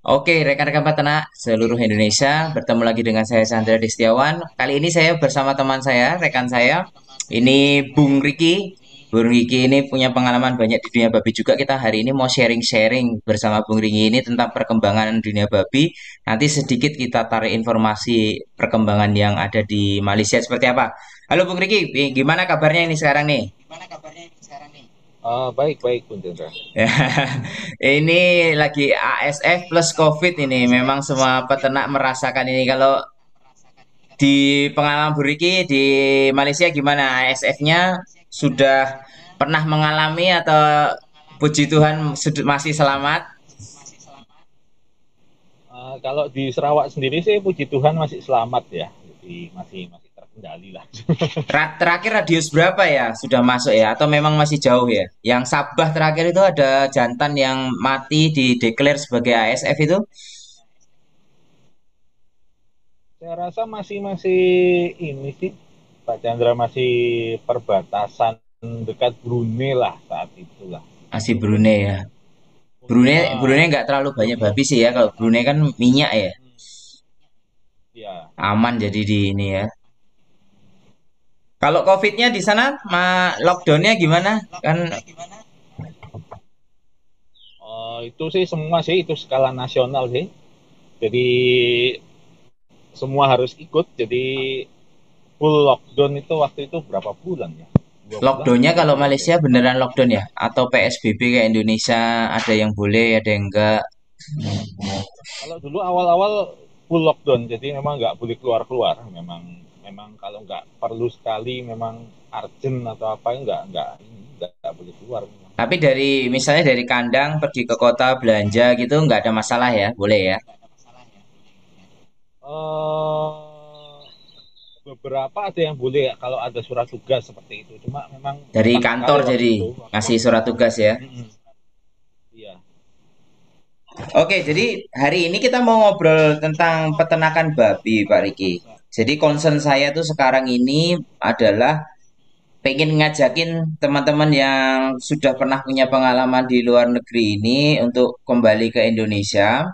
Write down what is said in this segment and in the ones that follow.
Oke, rekan-rekan peternak seluruh Indonesia, bertemu lagi dengan saya Sandra Destiawan. Kali ini saya bersama teman saya, rekan saya. Ini Bung Riki. Bung Riki ini punya pengalaman banyak di dunia babi juga. Kita hari ini mau sharing-sharing bersama Bung Riki ini tentang perkembangan dunia babi. Nanti sedikit kita tarik informasi perkembangan yang ada di Malaysia seperti apa. Halo Bung Riki, gimana kabarnya ini sekarang nih? Baik baik Bung Chandra. Ya, ini lagi ASF plus COVID ini. Memang semua peternak merasakan ini. Kalau di pengalaman Buriki di Malaysia gimana? ASF-nya sudah pernah mengalami atau puji Tuhan masih selamat? Kalau di Sarawak sendiri sih puji Tuhan masih selamat ya, jadi masih masih terkendali lah. Terakhir radius berapa ya sudah masuk ya? Atau memang masih jauh ya? Yang Sabah terakhir itu ada jantan yang mati di declare sebagai ASF itu? Saya rasa masih masih ini sih, Pak Chandra, masih perbatasan dekat Brunei lah saat itulah. Masih Brunei ya. Brunei Brunei Ah, nggak terlalu banyak Brunei. babi sih ya. Kalau Brunei kan minyak ya. Ya. Aman jadi di ini ya. Kalau COVID-nya di sana, lockdown-nya gimana? Kan Itu sih semua sih itu skala nasional sih. Jadi semua harus ikut. Jadi full lockdown itu waktu itu berapa bulan ya? 2 bulan, lockdown-nya 3 kalau bulan deh. Malaysia beneran lockdown ya? Atau PSBB kayak Indonesia ada yang boleh, ada yang enggak? Kalau dulu awal-awal full lockdown, jadi memang nggak boleh keluar-keluar. Memang memang kalau nggak perlu sekali, memang urgent atau apa nggak boleh keluar. Memang. Tapi dari misalnya dari kandang pergi ke kota belanja gitu nggak ada masalah ya, boleh ya? Eh Beberapa ada yang boleh ya, kalau ada surat tugas seperti itu. Cuma memang Dari ketat kantor sekali waktu jadi itu. ngasih surat tugas ya. Mm-mm. Iya. Oke, jadi hari ini kita mau ngobrol tentang peternakan babi, Pak Riki. Jadi concern saya tuh sekarang ini adalah pengen ngajakin teman-teman yang sudah pernah punya pengalaman di luar negeri ini untuk kembali ke Indonesia,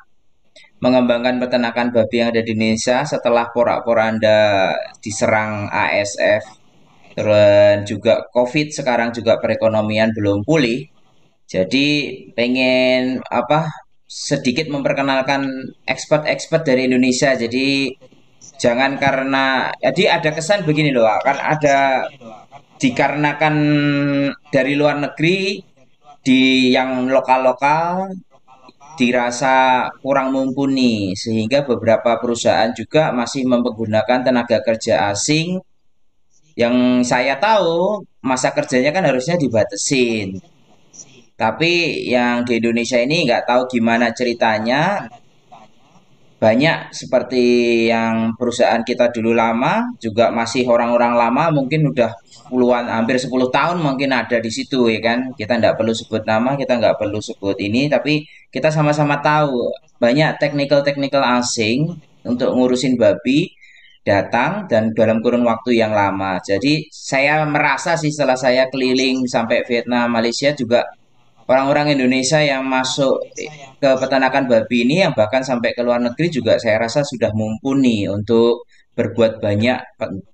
mengembangkan peternakan babi yang ada di Indonesia setelah porak-poranda diserang ASF, terus juga COVID, sekarang juga perekonomian belum pulih. Jadi pengen apa sedikit memperkenalkan expert-expert dari Indonesia. Jadi jangan karena jadi ada kesan begini loh, kan ada dikarenakan dari luar negeri di yang lokal-lokal dirasa kurang mumpuni sehingga beberapa perusahaan juga masih mempergunakan tenaga kerja asing yang saya tahu masa kerjanya kan harusnya dibatasin. Tapi yang di Indonesia ini nggak tahu gimana ceritanya, banyak seperti yang perusahaan kita dulu lama, juga masih orang-orang lama mungkin udah puluhan, hampir 10 tahun mungkin ada di situ ya kan. Kita nggak perlu sebut nama, kita nggak perlu sebut ini, tapi kita sama-sama tahu banyak technical-technical asing untuk ngurusin babi datang dan dalam kurun waktu yang lama. Jadi saya merasa sih setelah saya keliling sampai Vietnam, Malaysia juga orang-orang Indonesia yang masuk ke peternakan babi ini yang bahkan sampai ke luar negeri juga saya rasa sudah mumpuni untuk berbuat banyak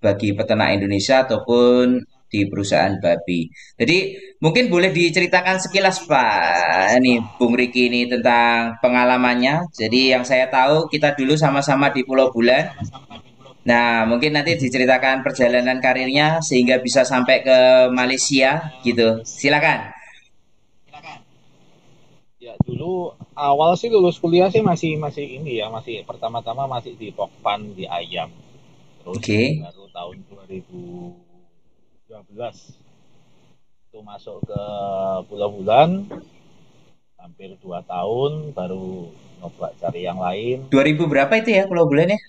bagi peternak Indonesia ataupun di perusahaan babi. Jadi mungkin boleh diceritakan sekilas Pak ini Bung Riki ini tentang pengalamannya. Jadi yang saya tahu kita dulu sama-sama di Pulau Bulan. Nah, mungkin nanti diceritakan perjalanan karirnya sehingga bisa sampai ke Malaysia gitu. Silakan. Ya dulu awal sih lulus kuliah sih masih masih ini ya, masih pertama-tama masih di Pokpan di Ayam. Terus Oke. baru tahun 2012 itu masuk ke Pulau Bulan, hampir 2 tahun baru nyoba cari yang lain. 2000 berapa itu ya Pulau Bulan ya?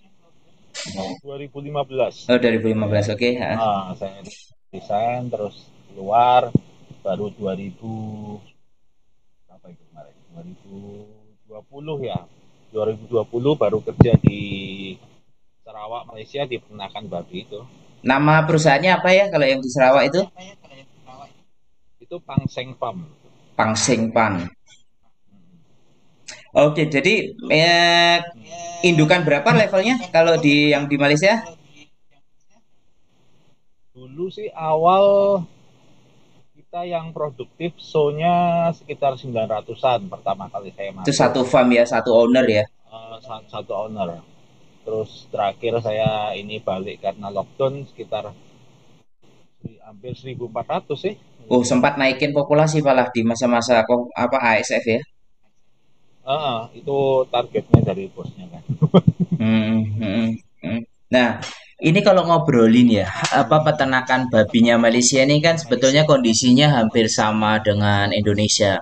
2015 Oh 2015 oke. Ha. saya desain terus keluar, baru 2000 berapa itu kemarin, 2020 ya, 2020 baru kerja di Sarawak Malaysia di peternakan babi itu. Nama perusahaannya apa ya kalau yang di Sarawak itu? Itu Pangseng Farm. Pangseng Pan. Oke, jadi eh, indukan berapa levelnya kalau di yang di Malaysia? Dulu sih awal kita yang produktif show-nya sekitar 900-an pertama kali saya Itu masuk. satu farm ya, satu owner ya. Satu owner. Terus terakhir saya ini balik karena lockdown sekitar hampir 1.400 sih. Oh, sempat naikin populasi malah di masa-masa apa ASF ya. Itu targetnya dari bosnya kan. Hmm, hmm, hmm. Nah, ini kalau ngobrolin ya, apa peternakan babinya Malaysia ini kan sebetulnya kondisinya hampir sama dengan Indonesia.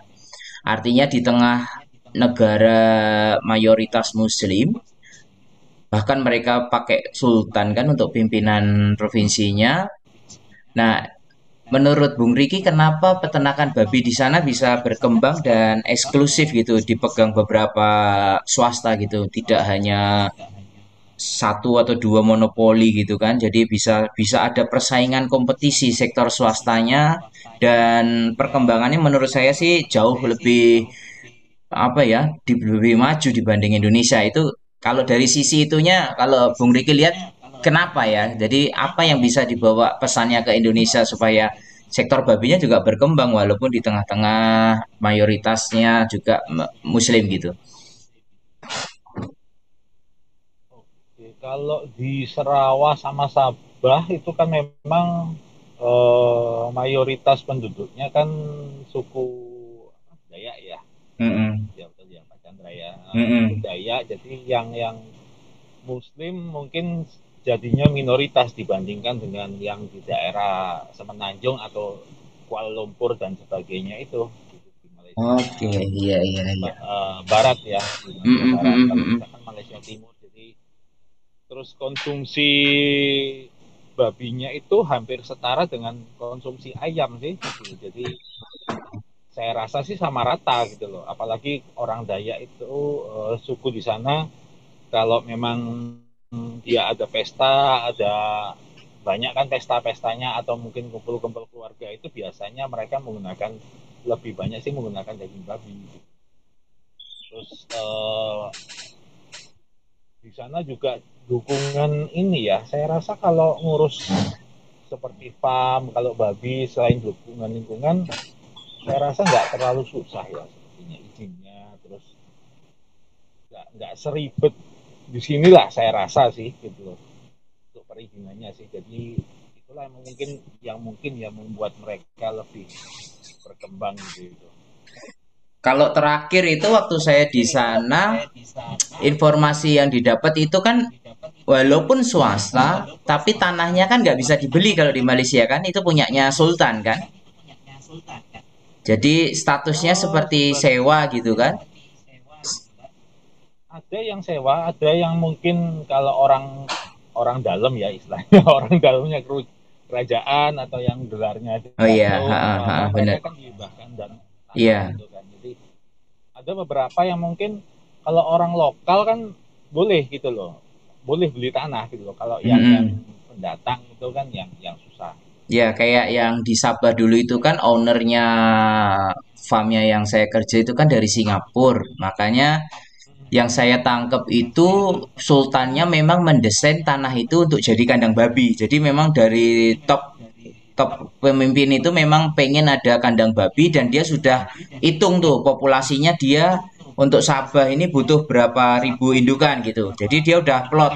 Artinya di tengah negara mayoritas Muslim, bahkan mereka pakai sultan kan untuk pimpinan provinsinya. Nah, menurut Bung Riki, kenapa peternakan babi di sana bisa berkembang dan eksklusif gitu, dipegang beberapa swasta gitu, tidak hanya satu atau dua monopoli gitu kan. Jadi bisa bisa ada persaingan kompetisi sektor swastanya dan perkembangannya menurut saya sih jauh lebih apa ya, lebih maju dibanding Indonesia. Itu kalau dari sisi itunya kalau Bung Riki lihat kenapa ya? Jadi apa yang bisa dibawa pesannya ke Indonesia supaya sektor babinya juga berkembang walaupun di tengah-tengah mayoritasnya juga muslim gitu. Oke, kalau di Sarawak sama Sabah itu kan memang mayoritas penduduknya kan suku Dayak ya. Mm-mm. Ya betul ya Pak Chandra ya. Suku Mm-mm. Dayak jadi yang Muslim mungkin jadinya minoritas dibandingkan dengan yang di daerah Semenanjung atau Kuala Lumpur dan sebagainya itu di Malaysia Oke, iya iya iya. Barat ya, di Malaysia Mm-mm, Barat. mm-mm, Kalau mm-mm. kita kan Malaysia Timur, jadi terus konsumsi babinya itu hampir setara dengan konsumsi ayam sih. Gitu. Jadi saya rasa sih sama rata gitu loh. Apalagi orang Dayak itu suku di sana kalau memang dia ada pesta, ada banyak kan pesta-pestanya atau mungkin kumpul-kumpul keluarga itu biasanya mereka menggunakan lebih banyak sih menggunakan daging babi. Terus di sana juga dukungan ini ya. Saya rasa kalau ngurus seperti farm, kalau babi selain dukungan lingkungan, saya rasa nggak terlalu susah ya sepertinya izinnya. Terus nggak seribet di sinilah saya rasa sih gitu loh untuk perizinannya sih. Jadi itulah yang mungkin membuat mereka lebih berkembang gitu. Kalau terakhir itu waktu saya di sana, informasi yang didapat itu kan walaupun swasta, tapi tanahnya kan nggak bisa dibeli kalau di Malaysia kan, itu punyanya sultan kan. Jadi statusnya seperti Sebagai sewa gitu kan. ada yang sewa, ada yang mungkin kalau orang orang dalam ya istilahnya orang dalamnya kerajaan atau yang gelarnya Oh iya, datuk ha, atau ha, apa bener. mereka kan dihibahkan dan tanah Iya. gitu kan. Jadi ada beberapa yang mungkin kalau orang lokal kan boleh gitu loh, boleh beli tanah gitu loh. Kalau yang Mm-mm. pendatang itu kan yang susah. Ya, kayak yang di Sabah dulu itu kan ownernya farmnya yang saya kerja itu kan dari Singapura. Makanya yang saya tangkap itu sultannya memang mendesain tanah itu untuk jadi kandang babi. Jadi memang dari top top pemimpin itu memang pengen ada kandang babi dan dia sudah hitung tuh populasinya dia untuk Sabah ini butuh berapa ribu indukan gitu. Jadi dia udah plot.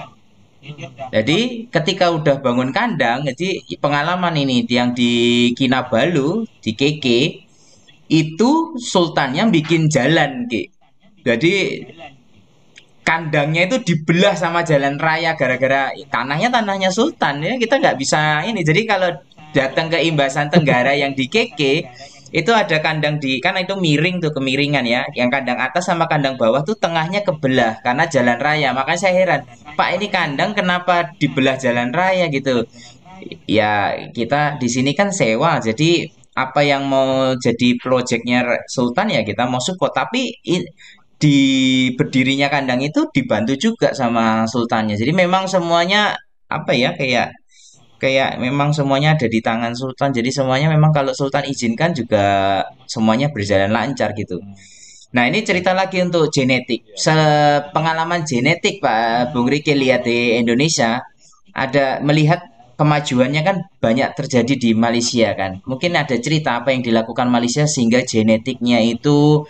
Jadi ketika udah bangun kandang, jadi pengalaman ini yang di Kinabalu, di Keke, itu sultannya bikin jalan, Ki. Jadi kandangnya itu dibelah sama jalan raya gara-gara tanahnya tanahnya sultan ya kita nggak bisa ini jadi kalau datang ke Imbasan Tenggara yang di Keke itu ada kandang di kan itu miring tuh kemiringan ya yang kandang atas sama kandang bawah tuh tengahnya kebelah karena jalan raya makanya saya heran Pak ini kandang kenapa dibelah jalan raya gitu ya kita di sini kan sewa jadi apa yang mau jadi proyeknya Sultan ya kita mau support tapi di berdirinya kandang itu dibantu juga sama sultannya. Jadi memang semuanya apa ya kayak kayak memang semuanya ada di tangan sultan. Jadi semuanya memang kalau sultan izinkan juga semuanya berjalan lancar gitu. Nah, ini cerita lagi untuk genetik. Iya, Sepengalaman genetik Pak Bung Riki lihat di Indonesia, ada melihat kemajuannya kan banyak terjadi di Malaysia kan. Mungkin ada cerita apa yang dilakukan Malaysia sehingga genetiknya itu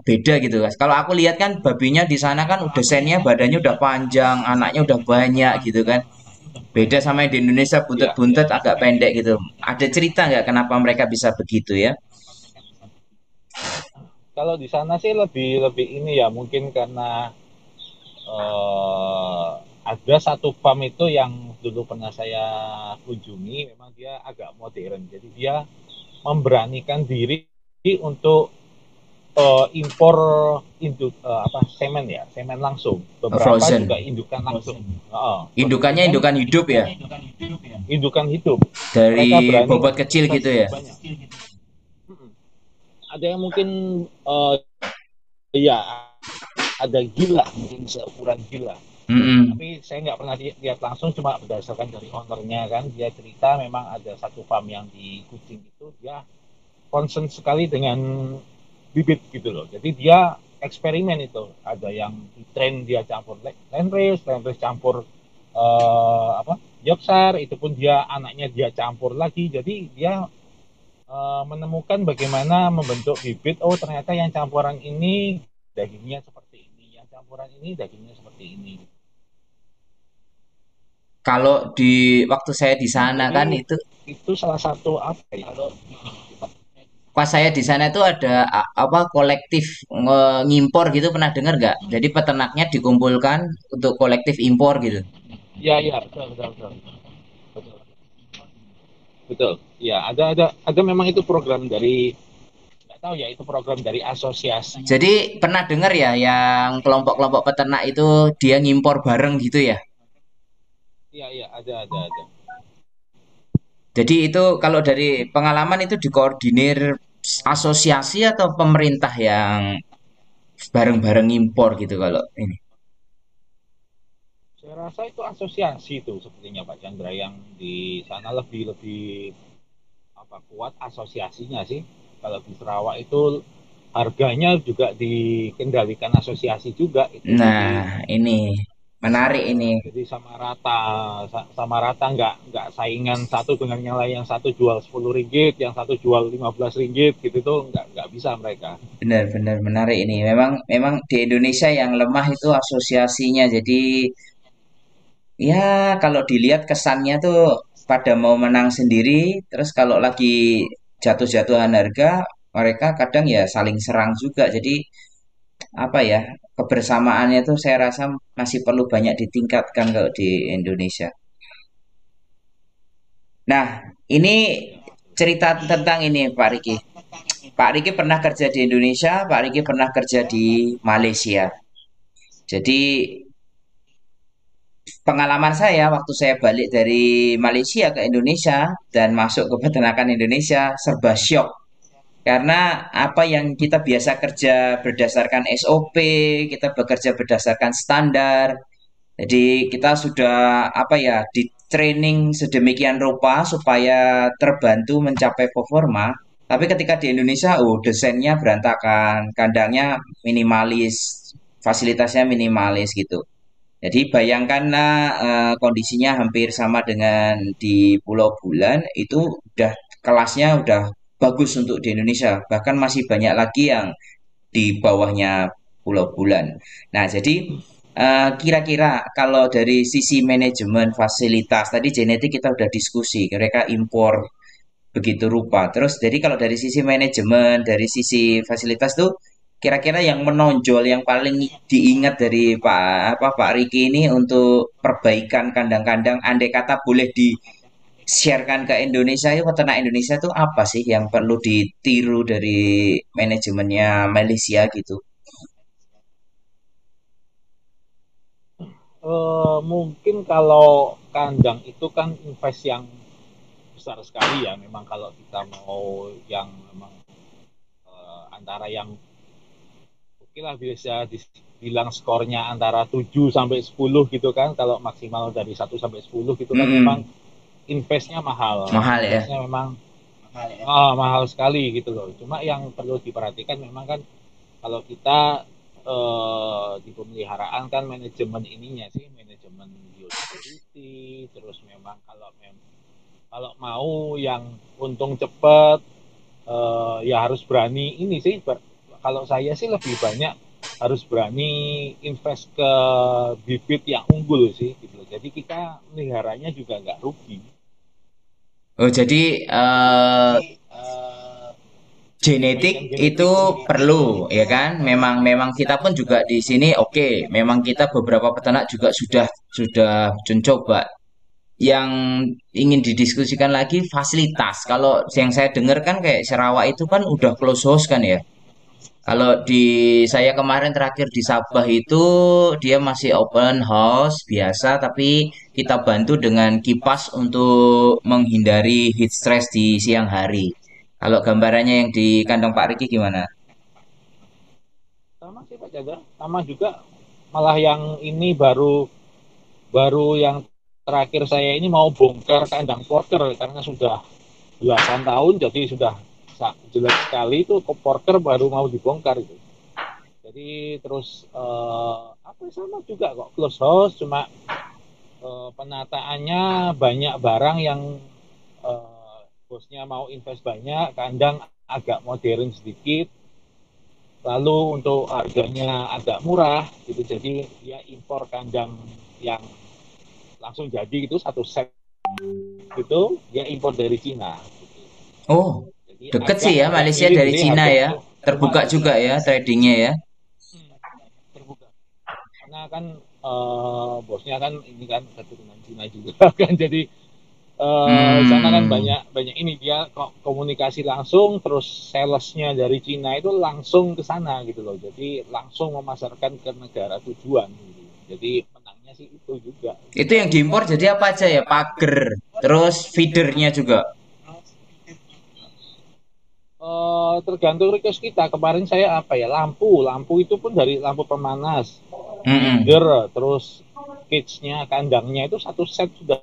beda gitu guys. Kalau aku lihat kan babinya di sana kan desainnya badannya udah panjang, anaknya udah banyak gitu kan. Beda sama yang di Indonesia iya, buntet-buntet agak pendek gitu. Ada cerita nggak kenapa mereka bisa begitu ya? kalau di sana sih lebih lebih ini ya, mungkin karena ada satu farm itu yang dulu pernah saya kunjungi, memang dia agak modern. Jadi dia memberanikan diri untuk impor semen ya, semen langsung. Beberapa juga Frozen. indukan langsung. Indukannya Semen indukan hidup ya, indukan hidup. Mereka dari berani bobot untuk kecil gitu ya. banyak. Ada yang mungkin uh, ya ada gila, mungkin seukuran gila. Mm-mm. Tapi saya nggak pernah lihat langsung, cuma berdasarkan dari ownernya kan, dia cerita memang ada satu farm yang di Kucing itu dia concern sekali dengan bibit gitu loh. Jadi dia eksperimen itu, ada yang di train dia campur landrace campur Yorkshire, itu pun dia anaknya dia campur lagi. Jadi dia menemukan bagaimana membentuk bibit. Oh ternyata yang campuran ini dagingnya seperti ini, yang campuran ini dagingnya seperti ini. Kalau di waktu saya di sana kan Jadi itu itu salah satu apa ya? Kalau pas saya di sana itu ada apa kolektif ngimpor gitu pernah dengar nggak? Jadi peternaknya dikumpulkan untuk kolektif impor gitu. ya ya betul betul betul betul betul. Ya ada memang itu program dari, nggak tahu ya, itu program dari asosiasi. Jadi pernah dengar ya yang kelompok-kelompok peternak itu dia ngimpor bareng gitu ya. Iya iya ada. Jadi itu kalau dari pengalaman itu dikoordinir asosiasi atau pemerintah yang bareng-bareng impor gitu kalau ini. Saya rasa itu asosiasi itu sepertinya Pak Chandra, yang di sana lebih lebih apa kuat asosiasinya sih. Kalau di Sarawak itu harganya juga dikendalikan asosiasi juga itu. Jadi Nah, ini menarik ini. sama rata, nggak saingan satu dengan yang lain, yang satu jual 10 ringgit, yang satu jual 15 ringgit gitu tuh nggak bisa mereka. Benar-benar menarik ini. Memang memang di Indonesia yang lemah itu asosiasinya. Jadi ya kalau dilihat kesannya tuh pada mau menang sendiri, terus kalau lagi jatuh-jatuhan harga, mereka kadang ya saling serang juga. Jadi apa ya, kebersamaannya tuh saya rasa masih perlu banyak ditingkatkan kalau di Indonesia. Nah, ini cerita tentang ini Pak Riki. Pak Riki pernah kerja di Indonesia, Pak Riki pernah kerja di Malaysia. Jadi pengalaman saya waktu saya balik dari Malaysia ke Indonesia dan masuk ke peternakan Indonesia serba syok. Karena apa yang kita biasa kerja berdasarkan SOP, kita bekerja berdasarkan standar. Jadi kita sudah apa ya di training sedemikian rupa supaya terbantu mencapai performa. Tapi ketika di Indonesia, oh desainnya berantakan, kandangnya minimalis, fasilitasnya minimalis gitu. Jadi bayangkanlah kondisinya hampir sama dengan di Pulau Bulan itu udah kelasnya udah bagus untuk di Indonesia. Bahkan masih banyak lagi yang di bawahnya Pulau Bulan. Nah, jadi kira-kira kalau dari sisi manajemen fasilitas tadi genetik kita udah diskusi, mereka impor begitu rupa. Terus jadi kalau dari sisi manajemen, dari sisi fasilitas tuh kira-kira yang menonjol yang paling diingat dari Pak Riki ini untuk perbaikan kandang-kandang andai kata boleh di-sharekan ke Indonesia ya peternak Indonesia itu apa sih yang perlu ditiru dari manajemennya Malaysia gitu. Mungkin kalau kandang itu kan invest yang besar sekali ya. Memang kalau kita mau yang memang antara yang oke lah, bisa dibilang skornya antara 7 sampai 10 gitu kan. Kalau maksimal dari 1 sampai 10 gitu kan memang Mm-mm. investnya mahal. Mahal ya. Investnya memang mahal sekali gitu loh. Cuma yang perlu diperhatikan memang kan kalau kita di pemeliharaan kan manajemen ininya sih, manajemen biosecurity, terus memang kalau mau yang untung cepet, ya harus berani ini sih. Kalau saya sih lebih banyak harus berani invest ke bibit yang unggul sih gitu. Jadi kita meliharanya juga nggak rugi. Oh, jadi genetik Perbaikan genetik itu itu perlu, ya kan? Memang memang kita pun juga di sini oke. Memang kita beberapa peternak juga sudah mencoba. Yang ingin didiskusikan lagi fasilitas. Kalau yang saya dengar kan kayak Sarawak itu kan udah close house kan ya. Kalau di saya kemarin terakhir di Sabah itu dia masih open house biasa, tapi kita bantu dengan kipas untuk menghindari heat stress di siang hari. Kalau gambarannya yang di kandang Pak Riki gimana? sama sih Pak Jaga, sama juga. Malah yang ini baru baru yang terakhir saya ini mau bongkar kandang porker karena sudah belasan tahun, jadi sudah jelek sekali itu, porker baru mau dibongkar itu. Jadi terus apa sama juga kok close house, cuma penataannya banyak barang yang bosnya mau invest banyak, kandang agak modern sedikit, lalu untuk harganya agak murah gitu, jadi dia impor kandang yang langsung jadi itu satu set itu dia impor dari Cina gitu. Oh, Jadi deket agak sih ya agak Malaysia miris, dari jadi Cina ya. harganya Terbuka lumayan juga ya tradingnya ya. terbuka karena kan bosnya kan ini kan keturunan Cina juga kan, jadi sana kan Hmm. banyak banyak ini, dia komunikasi langsung, terus salesnya dari Cina itu langsung ke sana gitu loh, jadi langsung memasarkan ke negara tujuan gitu. Jadi menangnya sih itu juga. Itu yang diimpor jadi apa aja ya? Pagar, terus feedernya juga. Tergantung request kita. Kemarin saya apa ya, lampu itu pun dari lampu pemanas, Mm-mm. feeder, terus cage-nya, kandangnya itu satu set sudah,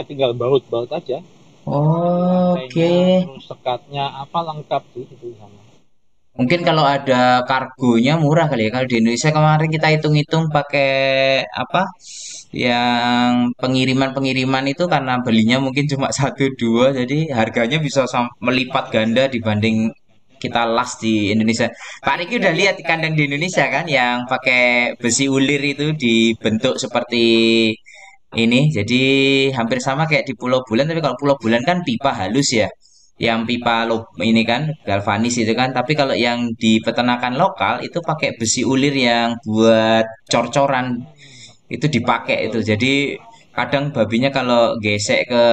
tinggal baut aja, Oke. rantainya, terus sekatnya apa lengkap sih itu sama. Mungkin kalau ada kargonya murah kali ya. Kalau di Indonesia kemarin kita hitung-hitung pakai apa? Yang pengiriman-pengiriman itu karena belinya mungkin cuma satu dua, jadi harganya bisa melipat ganda dibanding kita las di Indonesia. Pak Riki udah lihat di kandang di Indonesia kan yang pakai besi ulir itu dibentuk seperti ini. Jadi hampir sama kayak di Pulau Bulan, tapi kalau Pulau Bulan kan pipa halus ya. Yang pipa ini kan galvanis itu kan. Tapi kalau yang di peternakan lokal itu pakai besi ulir yang buat cor-coran itu dipakai itu. Betul. Jadi kadang babinya kalau gesek ke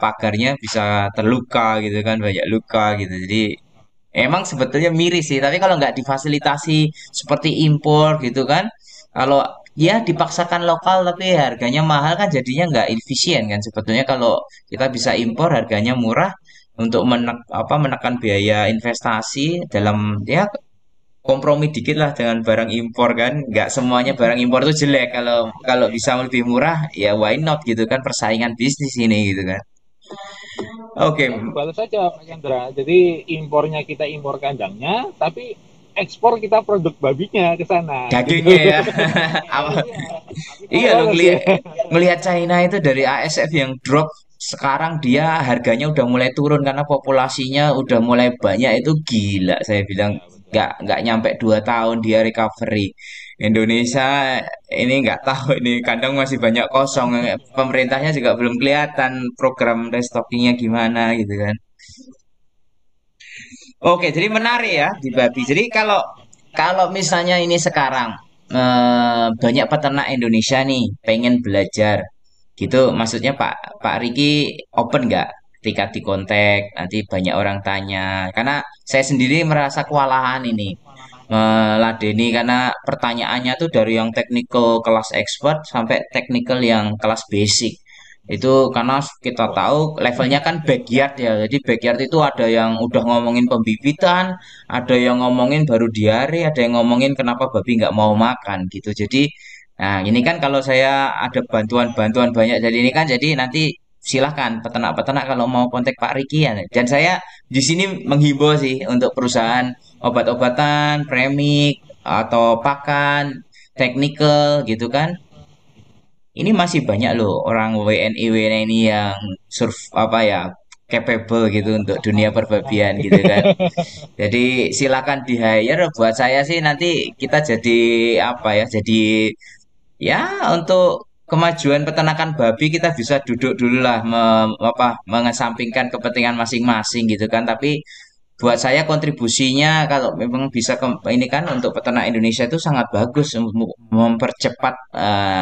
pagarnya bisa terluka gitu kan, banyak luka gitu. Jadi emang sebetulnya miris sih, tapi kalau nggak difasilitasi seperti impor gitu kan, kalau ya dipaksakan lokal tapi harganya mahal kan jadinya nggak efisien kan. Sebetulnya kalau kita bisa impor harganya murah untuk menekan biaya investasi dalam ya kompromi dikit lah dengan barang impor kan. Nggak semuanya barang impor itu jelek. Kalau kalau bisa lebih murah ya why not gitu kan, persaingan bisnis ini gitu kan. Oke, Ya balas saja Pak Chandra. Jadi impornya kita impor kandangnya, tapi ekspor kita produk babinya ke sana dagingnya gitu. ya. Apa? Kan Iya loh, balas ya. ngelihat China itu dari ASF yang drop sekarang dia harganya udah mulai turun karena populasinya udah mulai banyak itu gila saya bilang Ya betul. nggak nyampe 2 tahun dia recovery. Indonesia ini nggak tahu ini kandang masih banyak kosong, pemerintahnya juga belum kelihatan program restockingnya gimana gitu kan. Oke, jadi menarik ya di babi. Jadi kalau kalau misalnya ini sekarang banyak peternak Indonesia nih pengen belajar gitu, maksudnya Pak Riki open nggak ketika di kontak nanti banyak orang tanya. Karena saya sendiri merasa kewalahan ini meladeni karena pertanyaannya tuh dari yang technical kelas expert sampai technical yang kelas basic. Itu karena kita tahu levelnya kan backyard ya. Jadi backyard itu ada yang udah ngomongin pembibitan, ada yang ngomongin baru diare, ada yang ngomongin kenapa babi nggak mau makan gitu. Jadi, nah ini kan kalau saya ada bantuan-bantuan banyak dari ini kan, jadi nanti silahkan peternak-peternak kalau mau kontak Pak Riki ya. Dan saya di sini menghimbau sih untuk perusahaan obat-obatan, premik atau pakan, technical gitu kan. Ini masih banyak loh orang WNI yang apa ya capable gitu untuk dunia perbabian gitu kan. Jadi silakan di hire buat saya sih nanti kita jadi apa ya? Jadi ya untuk kemajuan peternakan babi kita bisa duduk dulu lah mengesampingkan kepentingan masing-masing gitu kan. Tapi buat saya kontribusinya kalau memang bisa ini kan untuk peternak Indonesia itu sangat bagus untuk mempercepat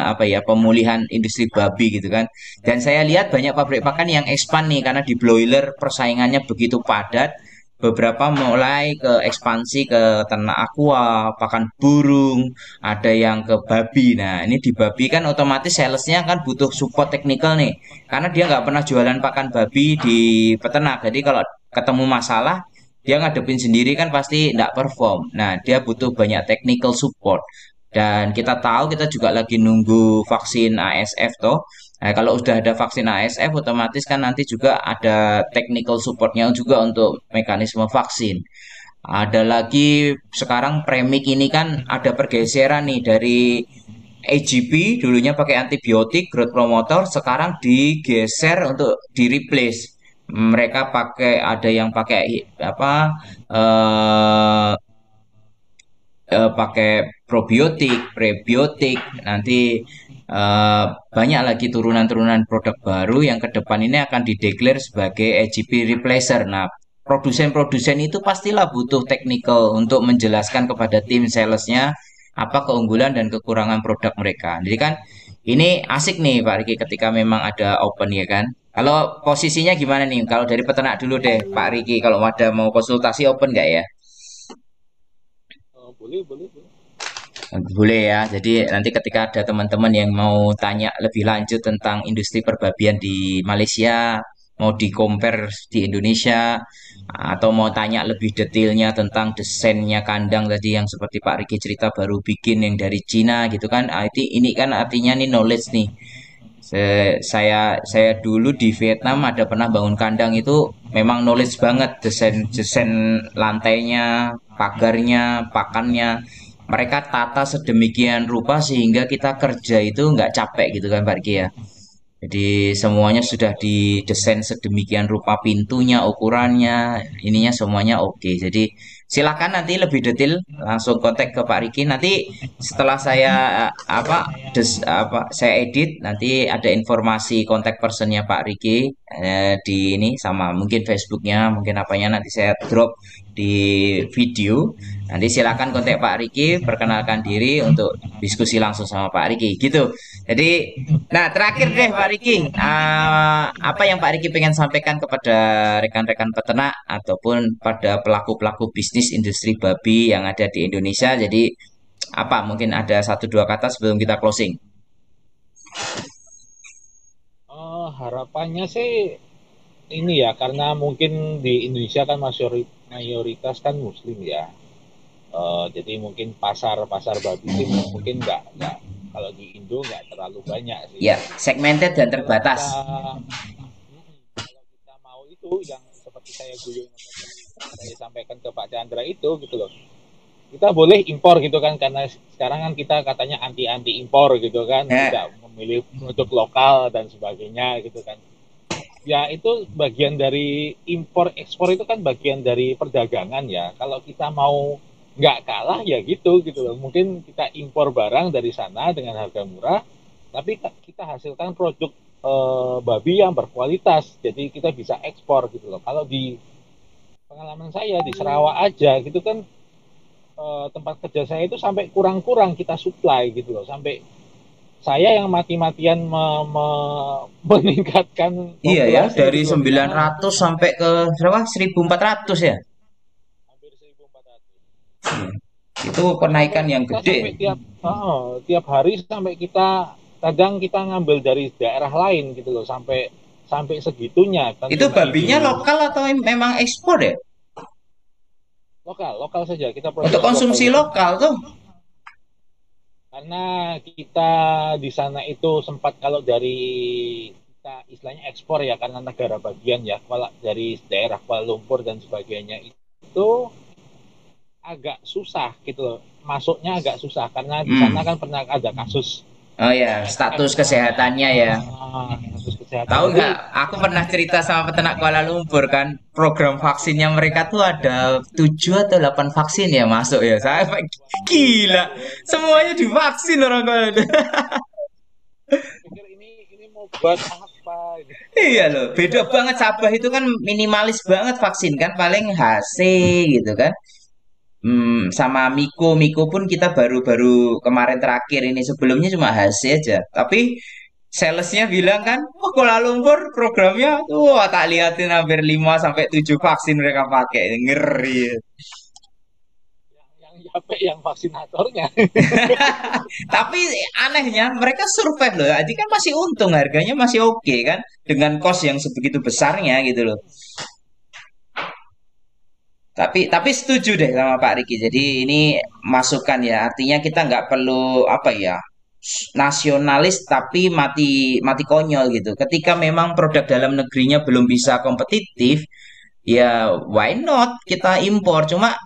apa ya pemulihan industri babi gitu kan. Dan saya lihat banyak pabrik pakan yang expand nih karena di broiler persaingannya begitu padat. Beberapa mulai ke ekspansi ke ternak aqua, pakan burung, ada yang ke babi. Nah, ini di babi kan otomatis salesnya kan butuh support teknikal nih. Karena dia nggak pernah jualan pakan babi di peternak. Jadi kalau ketemu masalah, dia ngadepin sendiri kan pasti nggak perform. Nah, dia butuh banyak technical support. Dan kita tahu kita juga lagi nunggu vaksin ASF toh. Nah, kalau udah ada vaksin ASF, otomatis kan nanti juga ada technical supportnya juga untuk mekanisme vaksin. Ada lagi sekarang premik ini kan ada pergeseran nih dari AGP dulunya pakai antibiotik growth promoter sekarang digeser untuk di replace mereka pakai ada yang pakai apa eh pakai probiotik, prebiotik, nanti banyak lagi turunan-turunan produk baru yang ke depan ini akan dideklar sebagai AGP replacer. Nah, produsen-produsen itu pastilah butuh technical untuk menjelaskan kepada tim salesnya apa keunggulan dan kekurangan produk mereka. Jadi kan ini asik nih Pak Riki ketika memang ada open ya kan. Kalau posisinya gimana nih? Kalau dari peternak dulu deh Pak Riki, kalau ada mau konsultasi open nggak ya? Oh, boleh, boleh, boleh. Boleh ya. Jadi nanti ketika ada teman-teman yang mau tanya lebih lanjut tentang industri perbabian di Malaysia, mau di compare di Indonesia, atau mau tanya lebih detailnya tentang desainnya kandang tadi yang seperti Pak Riki cerita baru bikin yang dari Cina gitu kan. Ini kan artinya nih knowledge nih. Saya dulu di Vietnam ada pernah bangun kandang itu memang knowledge banget desain desain lantainya, pagarnya, pakannya. Mereka tata sedemikian rupa sehingga kita kerja itu nggak capek gitu kan Pak Riki ya. Jadi semuanya sudah didesain sedemikian rupa pintunya, ukurannya, ininya semuanya oke. Jadi silakan nanti lebih detail langsung kontak ke Pak Riki. Nanti setelah saya saya edit nanti ada informasi kontak personnya Pak Riki di ini sama mungkin Facebooknya, mungkin apanya nanti saya drop di video. Nanti silakan kontak Pak Riki, perkenalkan diri untuk diskusi langsung sama Pak Riki gitu. Jadi nah, terakhir deh Pak Riki, apa yang Pak Riki pengen sampaikan kepada rekan-rekan peternak ataupun pada pelaku-pelaku bisnis industri babi yang ada di Indonesia? Jadi apa mungkin ada satu dua kata sebelum kita closing? Harapannya sih ini ya, karena mungkin di Indonesia kan mayoritas kan Muslim ya. Jadi mungkin pasar babi sih mungkin nggak kalau di Indo nggak terlalu banyak sih. Ya, segmented dan Kalau terbatas. kita kalau kita mau itu yang seperti saya guyon saya sampaikan ke Pak Chandra itu gitu loh. Kita boleh impor gitu kan karena sekarang kan kita katanya anti impor gitu kan, Ya, tidak memilih produk lokal dan sebagainya gitu kan. Ya itu bagian dari impor ekspor itu kan bagian dari perdagangan ya. Kalau kita mau nggak kalah ya gitu loh. Mungkin kita impor barang dari sana dengan harga murah, tapi kita hasilkan produk babi yang berkualitas. Jadi kita bisa ekspor gitu loh. Kalau di pengalaman saya di Sarawak aja gitu kan tempat kerja saya itu sampai kurang-kurang kita supply gitu loh. Sampai saya yang mati-matian meningkatkan iya ya, populasi dari gitu loh. Di mana 900 sampai ke berapa? 1400 ya. hampir 1.400. Itu Sampai kenaikan yang kita gede. sampai tiap hari sampai kita kadang kita ngambil dari daerah lain gitu loh sampai sampai segitunya kan Itu cuma babinya ibu lokal atau memang ekspor ya? lokal lokal saja kita Untuk produksi lokal konsumsi saja lokal tuh. karena kita di sana itu sempat kalau dari kita istilahnya ekspor ya karena negara bagian ya dari daerah Kuala Lumpur dan sebagainya itu agak susah gitu loh. Masuknya agak susah karena di sana Hmm. kan pernah ada kasus Oh ya, PSF status kan. kesehatannya ya. Kasus kesehatan. Tahu Jadi nggak? Aku pernah cerita sama peternak Kuala Lumpur kan, program vaksinnya mereka tuh ada 7 atau 8 vaksin ya masuk ya. Saya gila, semuanya divaksin orang Kuala Lumpur. saya pikir ini mau buat apa ini. Iya loh, beda banget. Sabah itu kan minimalis banget vaksin kan, paling HC gitu kan. Sama Miko pun kita baru-baru kemarin terakhir ini, sebelumnya cuma HC aja. Tapi salesnya bilang kan, oh Kuala Lumpur programnya, wah tak liatin hampir 5 sampai 7 vaksin mereka pakai, ngeri. Yang capek yang vaksinatornya. Tapi anehnya mereka survive loh, jadi kan masih untung, harganya masih oke kan, dengan cost yang sebegitu besarnya gitu loh. Tapi setuju deh sama Pak Riki. Jadi ini masukan ya. Artinya kita nggak perlu apa ya, nasionalis tapi mati mati konyol gitu. Ketika memang produk dalam negerinya belum bisa kompetitif, ya why not kita impor. Cuma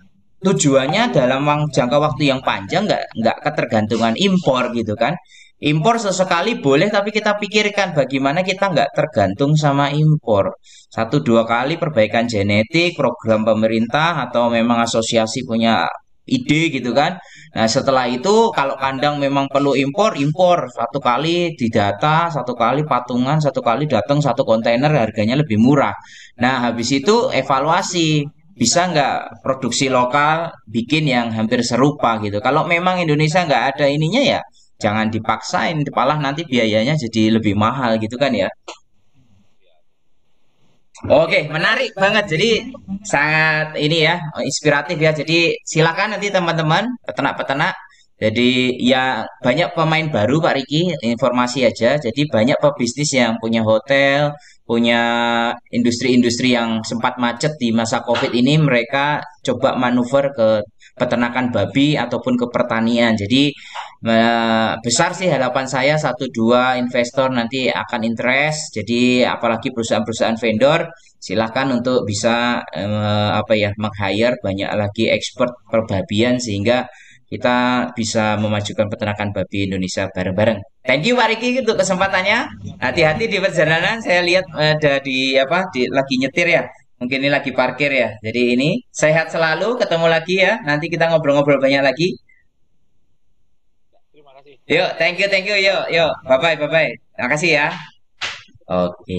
tujuannya dalam jangka waktu yang panjang nggak ketergantungan impor gitu kan. Impor sesekali boleh tapi kita pikirkan bagaimana kita nggak tergantung sama impor. Satu dua kali perbaikan genetik, program pemerintah atau memang asosiasi punya ide gitu kan. Nah setelah itu kalau kandang memang perlu impor, impor. Satu kali didata, satu kali patungan, satu kali datang satu kontainer harganya lebih murah. Nah habis itu evaluasi bisa nggak produksi lokal bikin yang hampir serupa gitu. Kalau memang Indonesia nggak ada ininya ya jangan dipaksain, malah nanti biayanya jadi lebih mahal gitu kan ya. Oke, menarik banget. Jadi sangat ini ya, inspiratif ya. Jadi silakan nanti teman-teman peternak-peternak. Jadi ya banyak pemain baru Pak Riki, informasi aja. Jadi banyak pebisnis yang punya hotel, punya industri-industri yang sempat macet di masa COVID ini mereka coba manuver ke peternakan babi ataupun ke pertanian. Jadi besar sih harapan saya satu dua investor nanti akan interest. Jadi apalagi perusahaan-perusahaan vendor silahkan untuk bisa apa ya meng-hire banyak lagi expert perbabian sehingga kita bisa memajukan peternakan babi Indonesia bareng-bareng. Thank you Pak Riki untuk kesempatannya. Hati-hati di perjalanan. Saya lihat ada di apa lagi nyetir ya. Mungkin ini lagi parkir ya. Jadi ini sehat selalu. Ketemu lagi ya. Nanti kita ngobrol-ngobrol banyak lagi. Terima kasih. Yuk, thank you, yuk, yuk. Bye bye, bye bye. Terima kasih ya. Oke.